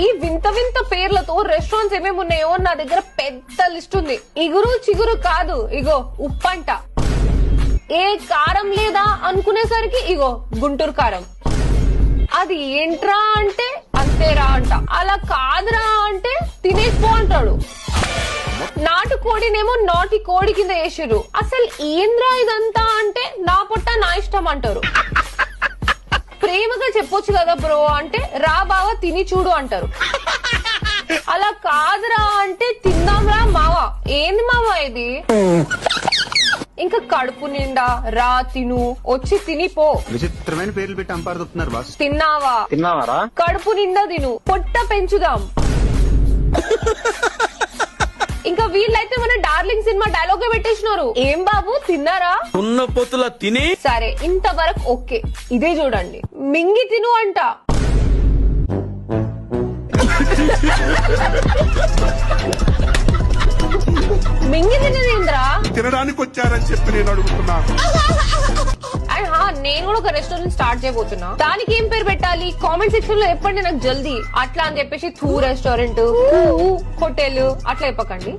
ఈ వింత వింత పేర్లతో రెస్టారెంట్స్ ఏమేమి ఉన్నాయో నా దగ్గర పెద్ద లిస్ట్ ఉంది. ఇగురు చిగురు కాదు, ఇగో ఉప్పంట. ఏ కారం లేదా అనుకునేసరికి ఇగో గుంటూరు కారం. అది ఏంట్రా అంటే అంతేరా అంట. అలా కాదురా అంటే తినేసిపో అంటాడు. నాటుకోడినేమో నాటి కోడి కింద వేసారు. అసలు ఏంద్రా ఇదంతా అంటే నా పొట్ట నా ఇష్టం అంటారు. ప్రేమగా చెప్పొచ్చు కదా బ్రో అంటే రా బావా తిని చూడు అంటారు. అలా కాదురా అంటే తిందాంరా మావా. ఏంది మావా ఇది? ఇంకా కడుపు నిండా రా తిను వచ్చి తినిపో. విచిత్రమైన పేర్లు పెట్టి అంపారుతున్నారు బాస్. తిన్నావా కడుపు నిండా తిను పొట్ట పెంచుదాం. ఇంకా వీళ్ళైతే మన డార్లింగ్ సినిమా డైలాగ్ పెట్టేసినారు. ఏం బాబు తిన్నారా? ఉన్న పొత్తుల తిని. సరే ఇంతవరకు ఓకే. ఇదే చూడండి మింగి తిను అంట. మింగి తినదేంద్రా? తినడానికి వచ్చారని చెప్పి నేను అడుగుతున్నా. నేను కూడా ఒక రెస్టారెంట్ స్టార్ట్ చేయబోతున్నా. దానికి ఏం పేరు పెట్టాలి కామెంట్ సెక్షన్ లో చెప్పండి నాకు జల్దీ. అట్లా అని చెప్పేసి థూ రెస్టారెంట్ హోటల్ అట్లా చెప్పకండి.